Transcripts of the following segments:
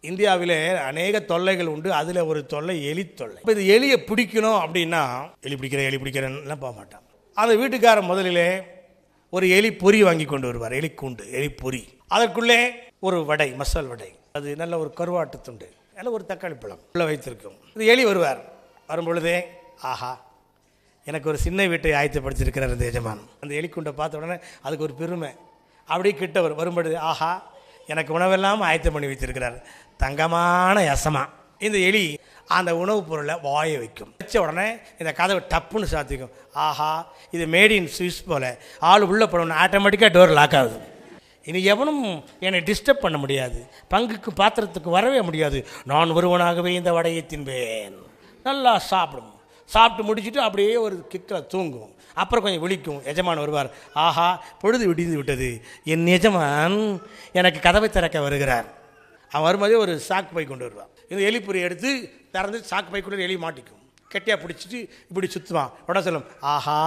இந்தியாவிலே அநேக தொல்லைகள் உண்டு. அதில் ஒரு தொல்லை எலி தொல்லை. இப்போ இது எலியை பிடிக்கணும் அப்படின்னா எலி பிடிக்கிறேன்னா போக மாட்டான். அந்த வீட்டுக்காரன் முதலிலே ஒரு எலி பொறி வாங்கி கொண்டு வருவார். எலி கூண்டு, எலி பொறி. அதற்குள்ளே ஒரு வடை, மசால் வடை, அது நல்ல ஒரு கருவாட்டு துண்டு, நல்ல ஒரு தக்காளி பழம் உள்ள வைத்திருக்கும். இது எலி வருவார். வரும்பொழுதே ஆஹா, எனக்கு ஒரு சின்ன வீட்டை ஆயத்தப்படுத்தியிருக்கிறார் இந்த எஜமான். அந்த எலிக்குண்டை பார்த்த உடனே அதுக்கு ஒரு பெருமை. அப்படியே கிட்ட வரும்பொழுது ஆஹா, எனக்கு உணவெல்லாம் ஆயத்தம் பண்ணி வைத்திருக்கிறார், தங்கமான யசமா. இந்த எலி அந்த உணவுப் பொருளை வாய வைக்கும். வச்ச உடனே இந்த கதவை டப்புன்னு சாத்திக்கும். ஆஹா, இது மேட் இன் சுவிஸ் போல். ஆள் உள்ளே போடணும், ஆட்டோமேட்டிக்காக டோர் லாக் ஆகுது. இனி எவனும் என்னை டிஸ்டர்ப் பண்ண முடியாது, பங்குக்கு பாத்திரத்துக்கு வரவே முடியாது. நான் ஒருவனாகவே இந்த வடையை தின்பேன். நல்லா சாப்பிடும். சாப்பிட்டு முடிச்சுட்டு அப்படியே ஒரு கிக்கில் தூங்கும். அப்புறம் கொஞ்சம் விழிக்கும். எஜமான் வருவார். ஆஹா, பொழுது விடிந்து விட்டது, என் எஜமான் எனக்கு கதவை திறக்க வருகிறார். அவன் வரும்போதே ஒரு சாக்கு பை கொண்டு வருவான். இந்த எலிப்பொறி எடுத்து திறந்து சாக்கு பைக்குள்ளே எலி மாட்டிக்கும். கெட்டியாக பிடிச்சிட்டு இப்படி சுற்றுவான். உடனே சொல்லும், ஆஹா,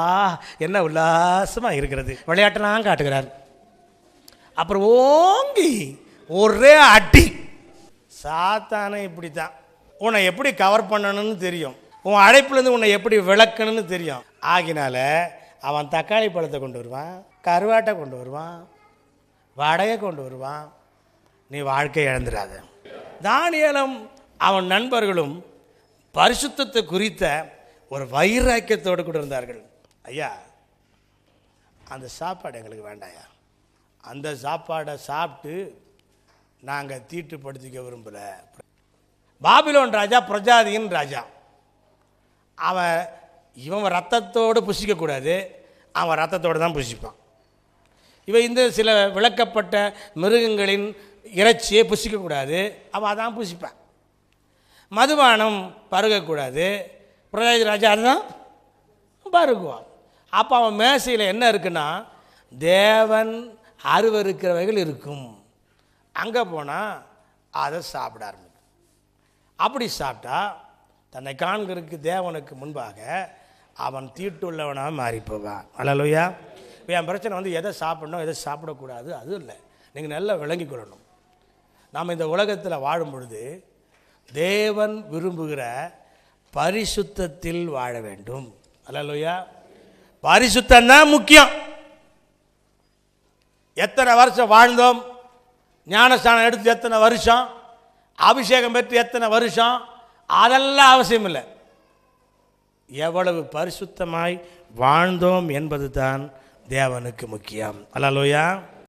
என்ன உல்லாசமாக இருக்கிறது. விளையாட்டெல்லாம் காட்டுகிறார். அப்புறம் ஓங்கி ஒரே அடி. சாத்தானே இப்படி தான், உன்னை எப்படி கவர் பண்ணணும்னு தெரியும், உன் அழைப்புலேருந்து உன்னை எப்படி விளக்கணும்னு தெரியும். ஆகினால அவன் தக்காளி பழத்தை கொண்டு வருவான், கருவாட்டை கொண்டு வருவான், வடையை கொண்டு வருவான். நீ வாழ்க்கை இழந்துடாத. தானியேலும் அவன் நண்பர்களும் பரிசுத்தத்தை குறித்த ஒரு வைராக்கியத்தோடு கூட இருந்தார்கள். ஐயா, அந்த சாப்பாடு எங்களுக்கு வேண்டாயா, அந்த சாப்பாடை சாப்பிட்டு நாங்கள் தீட்டுப்படுத்திக்க விரும்பலை. பாபிலோன் ராஜா பிரஜாதியின் ராஜா. இவன் ரத்தத்தோடு புசிக்கக்கூடாது, அவன் ரத்தத்தோடு தான் புசிப்பான். இவன் இந்த சில விளக்கப்பட்ட மிருகங்களின் இறைச்சியை புசிக்கக்கூடாது, அவன் அதான் புசிப்பான். மதுபானம் பருகக்கூடாது, பிரஜாதி ராஜா அதுதான் பருகுவான். அப்போ அவன் மேசையில் என்ன இருக்குன்னா, தேவன் அருவருக்கிறவைகள் இருக்கும். அங்கே போனால் அதை சாப்பிட ஆரம்பிக்கும். அப்படி சாப்பிட்டா தன்னை காண்கிறதுக்கு தேவனுக்கு முன்பாக அவன் தீட்டுள்ளவனாக மாறி போவான். அல்லேலூயா. என் பிரச்சனை வந்து எதை சாப்பிடணும் எதை சாப்பிடக்கூடாது அது இல்லை. நீங்கள் நல்லா விளங்கி கொள்ளணும். நாம் இந்த உலகத்தில் வாழும் பொழுது தேவன் விரும்புகிற பரிசுத்தத்தில் வாழ வேண்டும். அல்லேலூயா. பரிசுத்தம்தான் முக்கியம். எத்தனை வருஷம் வாழ்ந்தோம், ஞானஸ்தானம் எடுத்து எத்தனை வருஷம், அபிஷேகம் பெற்று எத்தனை வருஷம், அதெல்லாம் அவசியம் இல்லை. எவ்வளவு பரிசுத்தமாய் வாழ்ந்தோம் என்பது தான் தேவனுக்கு முக்கியம். அல்லேலூயா.